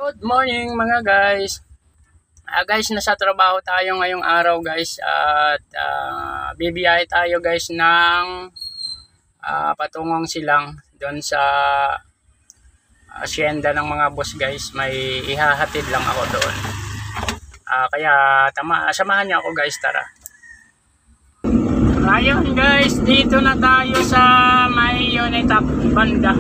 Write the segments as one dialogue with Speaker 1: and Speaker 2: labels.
Speaker 1: Good morning mga guys. Guys, nasa trabaho tayo ngayong araw guys at bibiyahe tayo guys ng patungong Silang doon sa asyenda ng mga boss guys. May ihahatid lang ako doon. Kaya samahan niyo ako guys, tara. Ayun guys, dito na tayo sa may Unitap banda.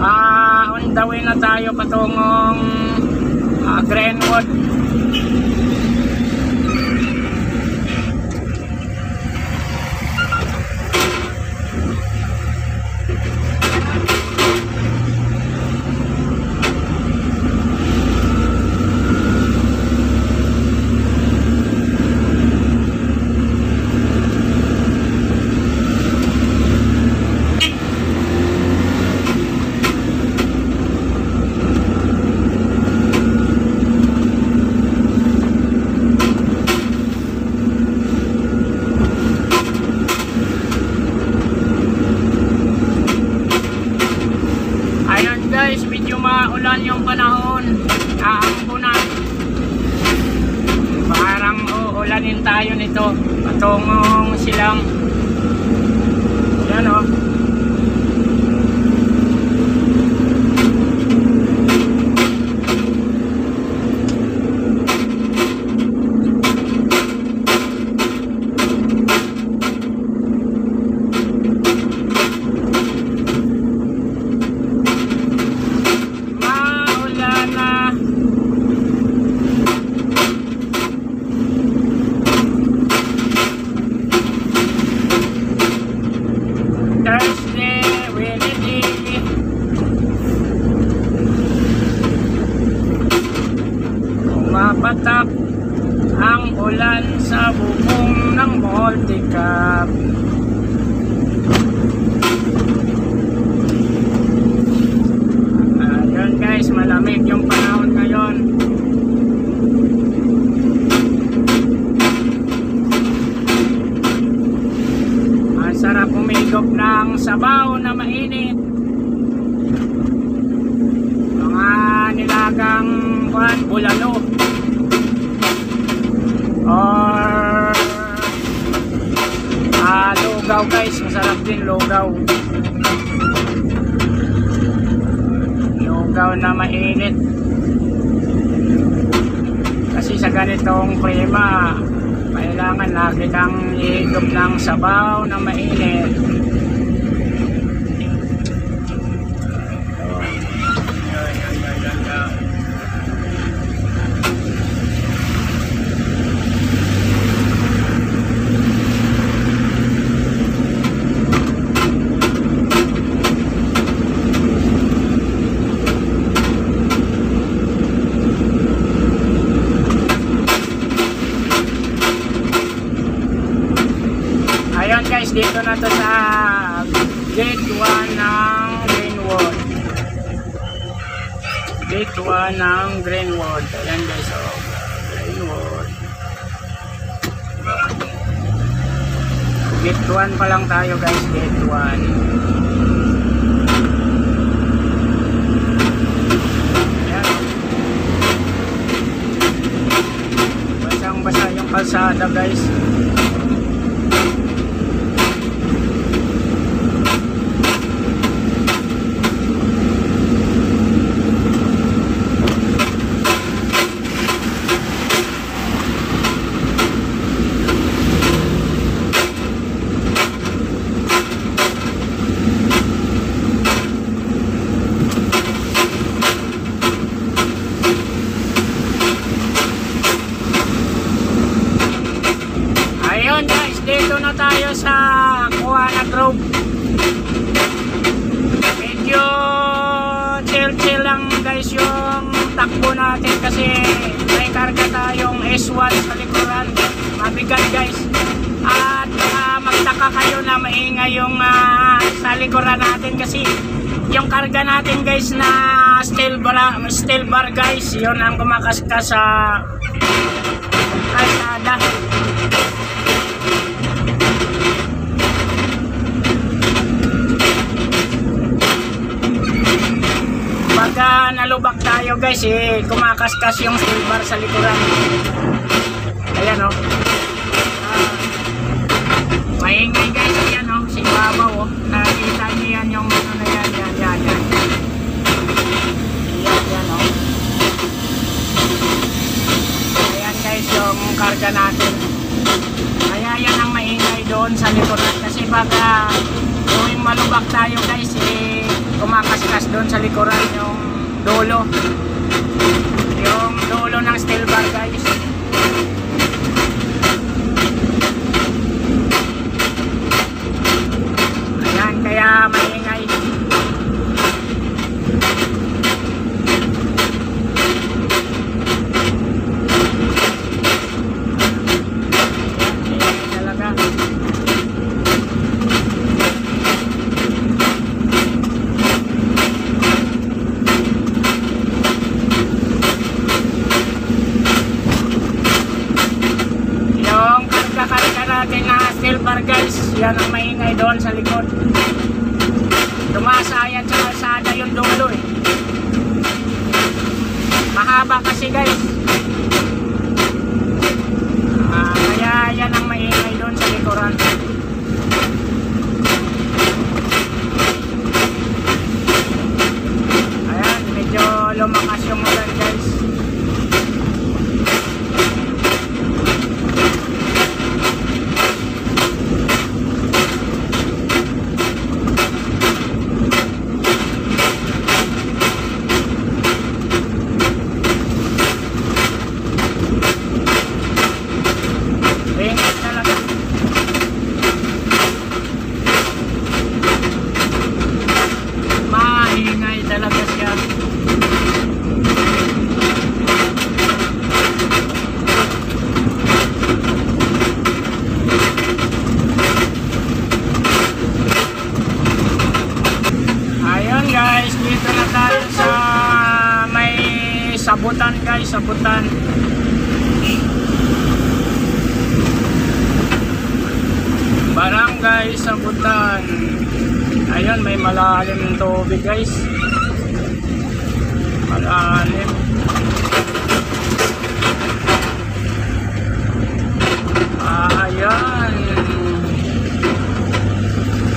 Speaker 1: On the way na tayo patungong Greenwood. Guys, medyo maulan yung panahon. Aampunan. Parang uulanin tayo nito. Patungong Silang. Yan o. Patak ang ulan sa bubong ng Multicab. Ayun guys, malamig yung panahon ngayon. Ang sarap umigop ng sabaw na mainit. Mga nilagang bulalo or lugaw guys, masarap din lugaw na mainit kasi sa ganitong klima kailangan lagi kang ihigop ng sabaw na mainit. Ayun guys, dito na to sa gate 1 ng Greenwood. Gate 1 ng Greenwood. Ayan guys, Greenwood. Gate 1 pa lang tayo guys, gate 1. Ayan. Basang-basa yung kalsada guys. Ayun guys, dito na tayo sa Kuana Grove. Medyo chill lang guys yung takbo natin kasi may karga tayong S1 sa likuran. Mabigat guys. At magtaka kayo na maingay yung sa likuran natin kasi yung karga natin guys na steel bar guys, yun ang kumakaskas sa kalsada. Pagka nalubak tayo guys, kumakaskas yung steel bar sa likuran. Ayan o. Maingay guys, ayan o. Si babaw o. Nakikita niyo yan yung ano na yan. Yan o. Ayan guys yung karga natin. Kaya yan ang maingay doon sa likuran. Kasi baka tuwing malubak tayo guys, kumakaskas doon sa likuran yung dulo ng steel bar guys. Ayan, kaya maingay. Guys, yan ang maingay doon sa likod. Tumasayad sa kalsada yung dulo mahaba kasi guys. Kaya yan ang maingay doon sa likuran. Ayan, medyo lumakas yung ulan guys. Sabutan guys, sabutan. Barangay Sabutan. Ayun, may malalim ng tubig guys. Malalim. Ayan.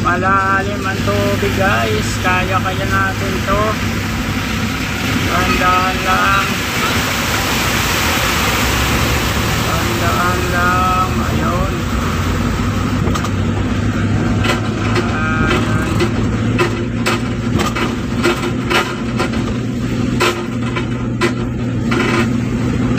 Speaker 1: Malalim ang tubig guys. Kaya natin to. Tandaan lang. Tandaan lang. Ayun.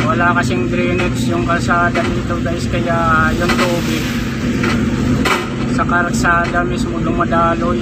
Speaker 1: Wala kasing drainage yung kalsada dito guys. Kaya yung tubig sa kalsada mismo dumadaloy.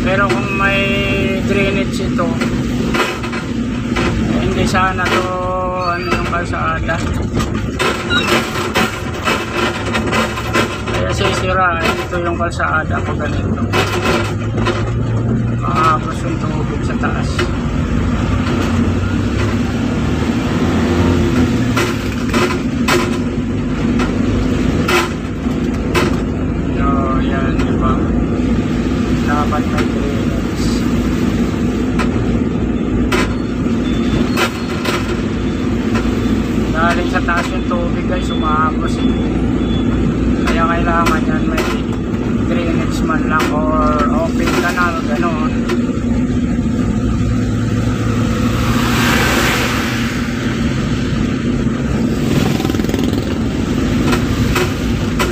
Speaker 1: Pero kung may drainage ito, hindi sana to ano yung kalsada. Kaya sisira ito yung kalsada pag ganito. Makakapos yung tubig sa taas. So yan, diba? Dapat may drainage. Galing sa taas yung tubig guys, umahapos kaya kailangan yan may drainage man lang or open canal, gano'n.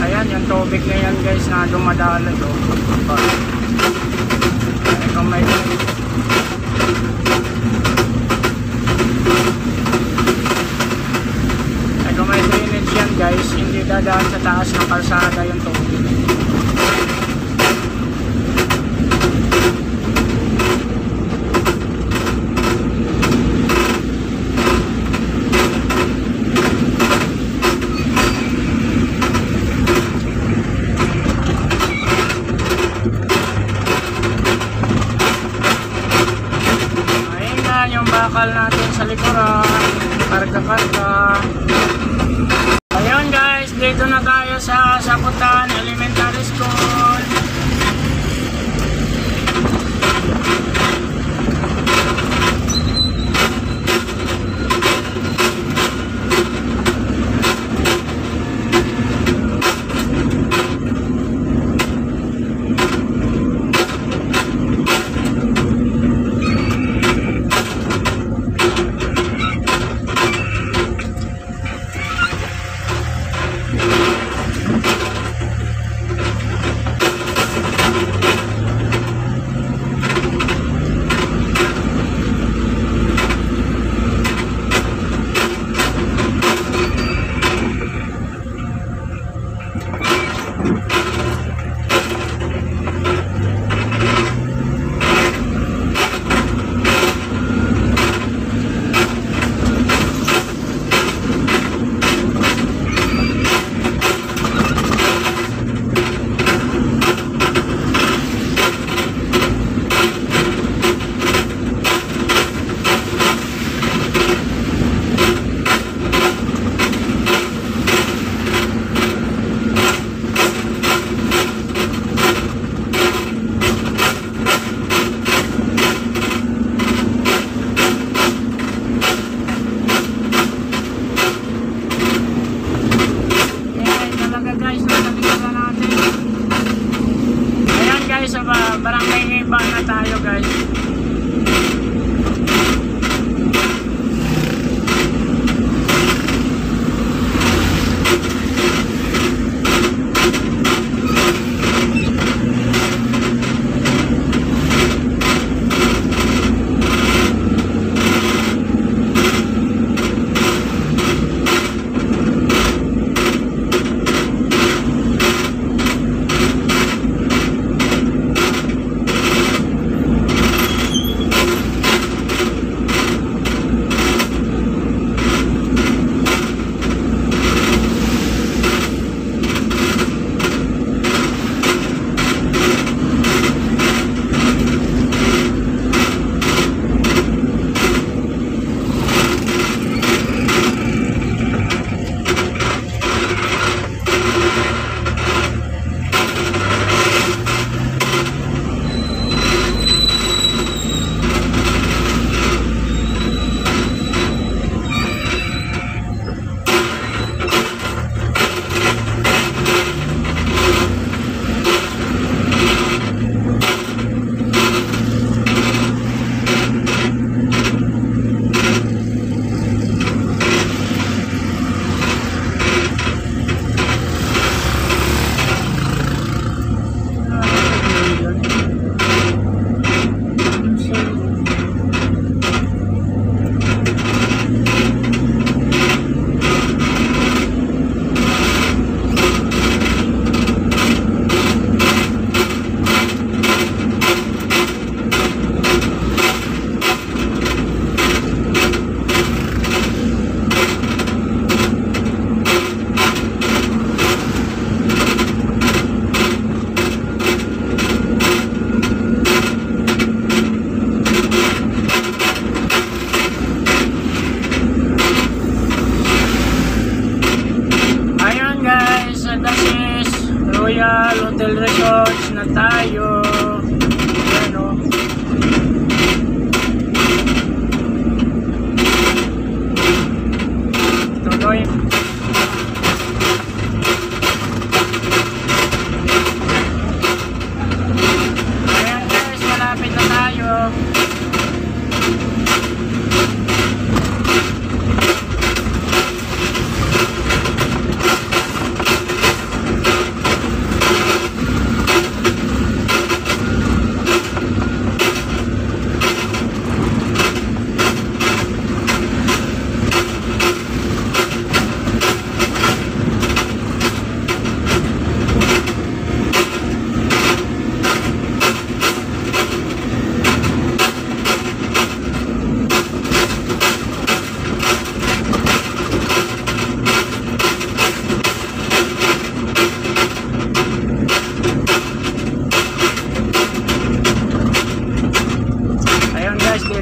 Speaker 1: Ayan yung tubig na yan guys na dumadalo kung may drainage yan guys, hindi dadaan sa taas ng kalsada yung tubig. Ayun na yung bakal natin sa likuran, karga-karga. Ayun guys, dito na tayo sa Sabutan Elementary School.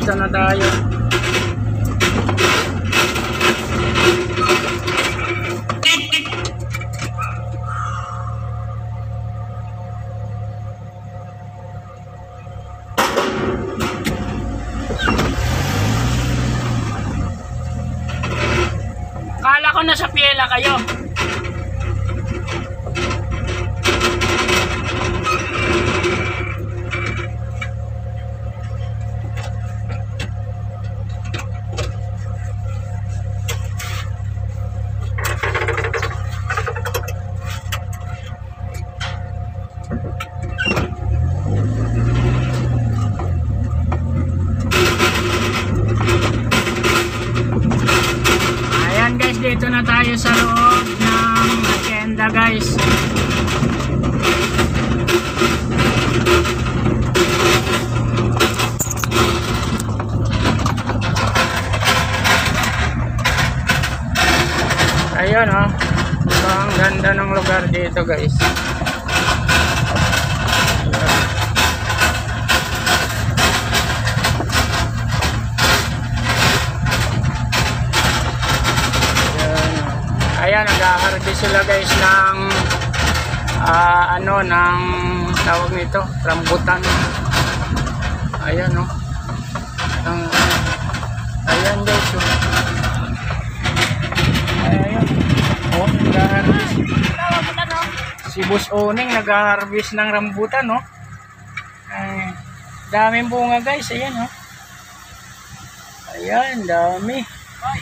Speaker 1: dito na tayo. Kala ko nasa piyela kayo. Dito na tayo sa loob ng hacienda, guys. Ayun, oh. So, ang ganda ng lugar dito, guys. Ayan, nag-harvest sila guys ng ng tawag nito, rambutan. Ayan, no. Ayan guys, oh. Ayan. Oh, nag-harvest. Si Boss Oning nag-harvest ng rambutan, no. Ay, daming bunga guys, ayan, no. Ayan, dami. Hoy,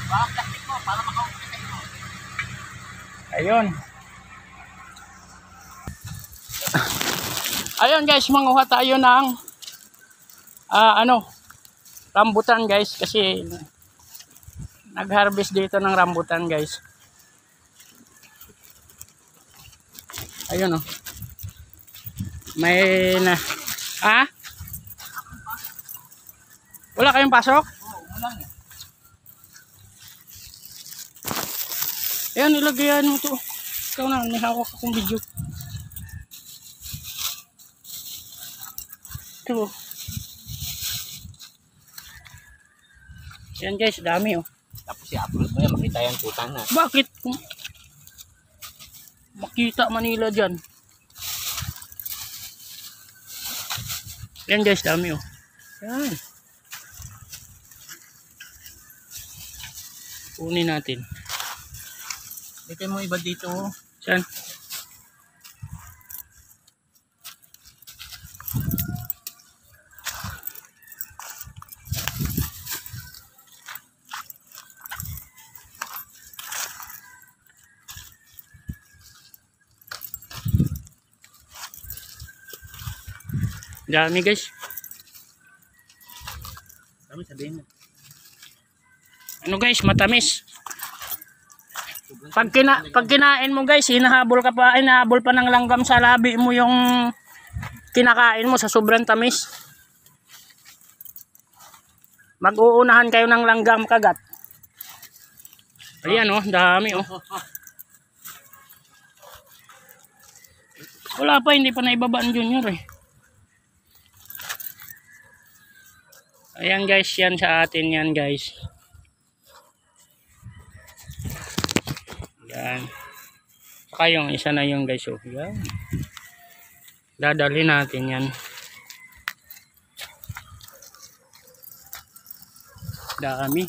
Speaker 1: baka plastic mo para makaupit. Ayun. Ayun guys, manguha tayo ng rambutan guys, kasi nag-harvest dito ng rambutan guys. Ayun, oh. May na wala kayong pasok? Oo, wala eh. Ayan, ilagayan mo to. Ikaw na, may hawak akong video. Ito. Ayan guys, dami oh.
Speaker 2: Tapos i-upload mo yan, makita yung tutan na.
Speaker 1: Bakit? Makita Manila dyan. Ayan guys, dami oh. Ayan. Kunin natin.
Speaker 2: Dito mo iba dito.
Speaker 1: Saan? Dami guys.
Speaker 2: Dami, sabihin mo.
Speaker 1: Ano guys, matamis. Pag kinain mo guys, hinahabol pa ng langgam sa labi mo yung kinakain mo sa sobrang tamis. Mag-uunahan kayo ng langgam kagat. Ayan oh, dami oh. Wala pa, hindi pa naibabaan Junior eh. Ayan guys, yan sa atin yan guys. Yan. Saka yung isa na yung guys, oh. Yan. Dadali natin yan. Dami.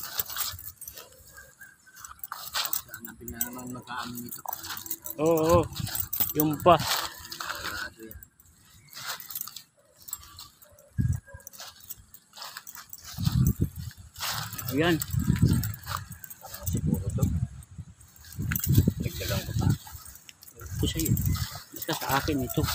Speaker 2: Hanapin na naman magkaamin nito.
Speaker 1: Oo, yung pa. Ayan.
Speaker 2: Siguro to. Nagdagang ko pa.
Speaker 1: Ito sa'yo. Basta sa akin ito.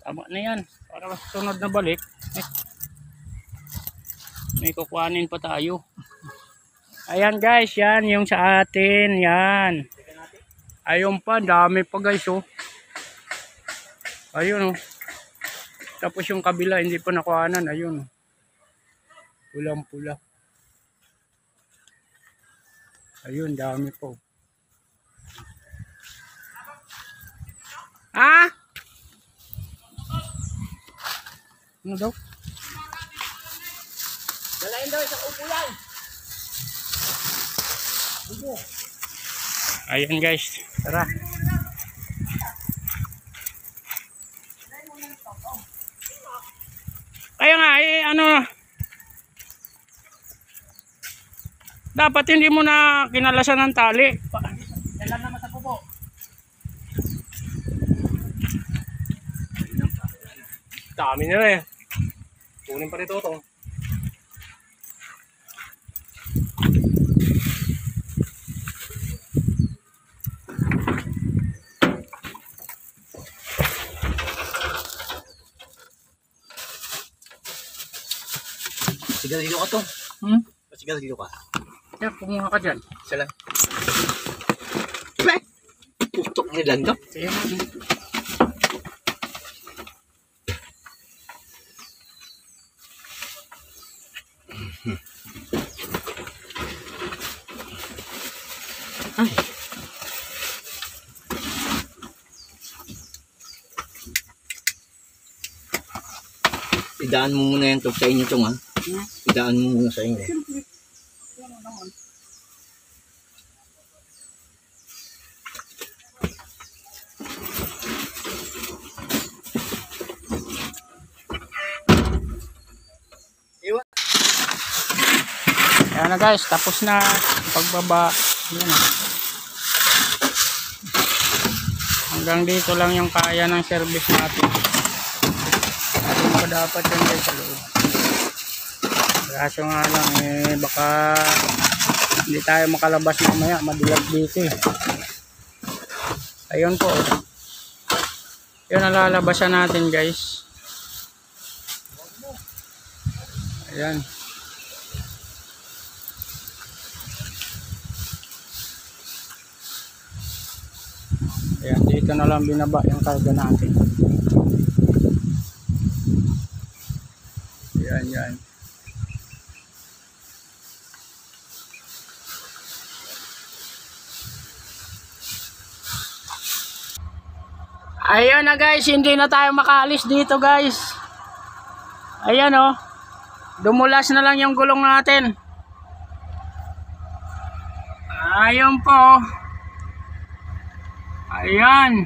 Speaker 1: Tama na yan. Para sunod na balik. May kukuhanin pa tayo. Ayan guys, yan yung sa atin. Yan. Ayun pa, dami pa guys oh. Ayun oh. Tapos yung kabila hindi pa nakuhanan. Ayun oh. Pulang pula. Ayun, dami po. Ah? Ano daw?
Speaker 2: Dalayin daw sa upo yan.
Speaker 1: Ayan guys, tara. Kaya nga, ano, dapat hindi mo na kinalasan ng tali.
Speaker 2: Yan lang naman sa pupo.
Speaker 1: Dami nila eh. Kunin pa rito ito.
Speaker 2: Sigarilyo ka to. Sigarilyo ka.
Speaker 1: Kaya kumuha ka dyan.
Speaker 2: Isa lang. Putok nilang to. Ay. Idaan mo muna yan to sa inyo tong ha. Idaan mo muna sa inyo.
Speaker 1: Ayan na guys, tapos na pagbaba. Ayan na. Hanggang dito lang yung kaya ng service natin. Hindi pa dapat yan guys sa loob. Kaso nga lang baka hindi tayo makalabas mamaya, madulag dito eh. Ayun po. Yun ang lalabasan natin guys. Ayan. Ayan, dito na lang binaba yung karga natin. Ayan, yan. Ayan na guys, hindi na tayo makaalis dito guys. Ayan oh. Dumulas na lang yung gulong natin. Ayun po. Ayan.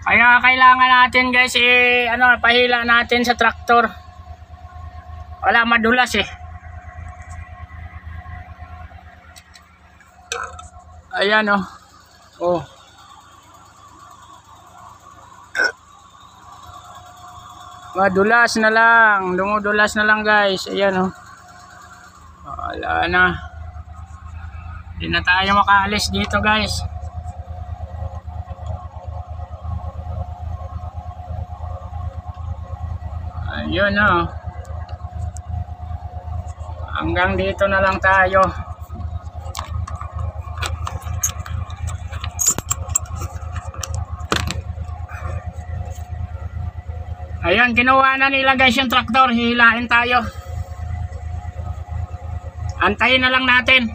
Speaker 1: Kaya kailangan natin guys pahila natin sa traktor. Wala, madulas eh. Ayan oh. Oh. Madulas na lang, dumudulas na lang guys. Ayan oh. Wala na. Hindi na tayo makaalis dito guys. Ayun oh. Hanggang dito na lang tayo. Ayan, ginawa na nila guys yung traktor. Hihilain tayo. Antayin na lang natin.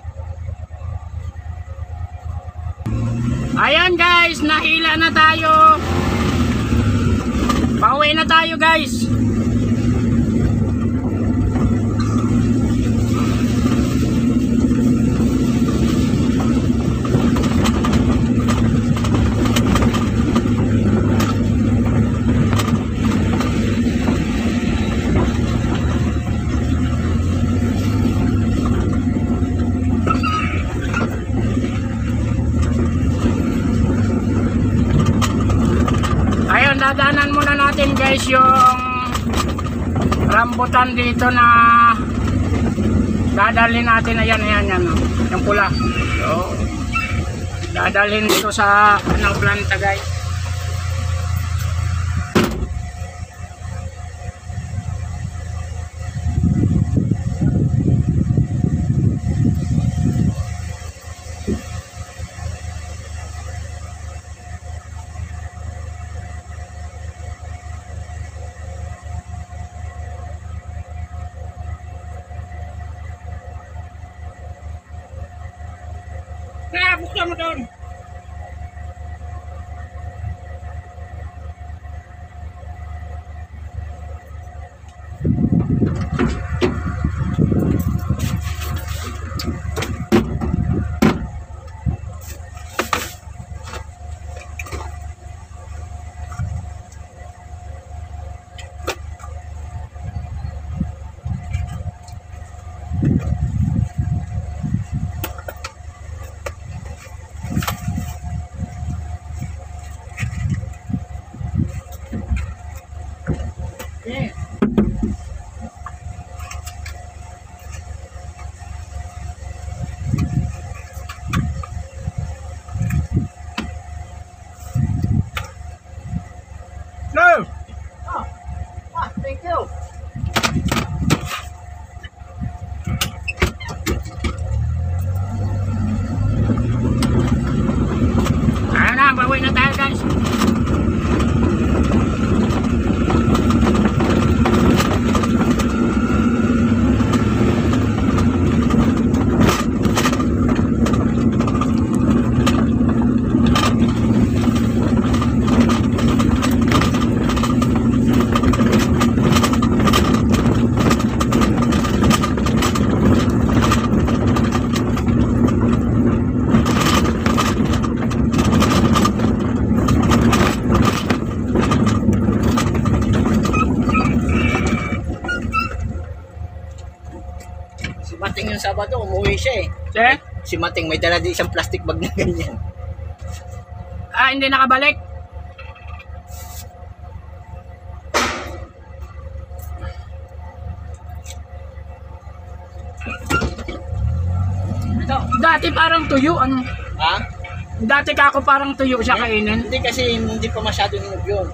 Speaker 1: Ayan guys, nahila na tayo. Pauwi na tayo guys. Dadaanan muna natin guys yung rambutan dito na dadalhin natin. Ayan, yung pula. So, dadalhin dito sa planta guys. Kaya buksan mo doon. Okay. No!
Speaker 2: Thank you.
Speaker 1: Ayan na, bawi na tayo guys.
Speaker 2: Si Mating yung Sabado, umuwi siya eh.
Speaker 1: Che?
Speaker 2: Si Mating may dala din isang plastic bag na ganyan.
Speaker 1: Ah, hindi nakabalik.
Speaker 2: Ito.
Speaker 1: Dati parang tuyo, ano?
Speaker 2: Ha?
Speaker 1: Dati kako parang tuyo siya kainin.
Speaker 2: Hindi kasi hindi pa masyado hinog yun.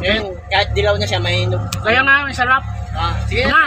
Speaker 2: Ngayon, kahit dilaw na siya, may hinog.
Speaker 1: Kaya nga, may sarap.
Speaker 2: Ah, sige.
Speaker 1: Na.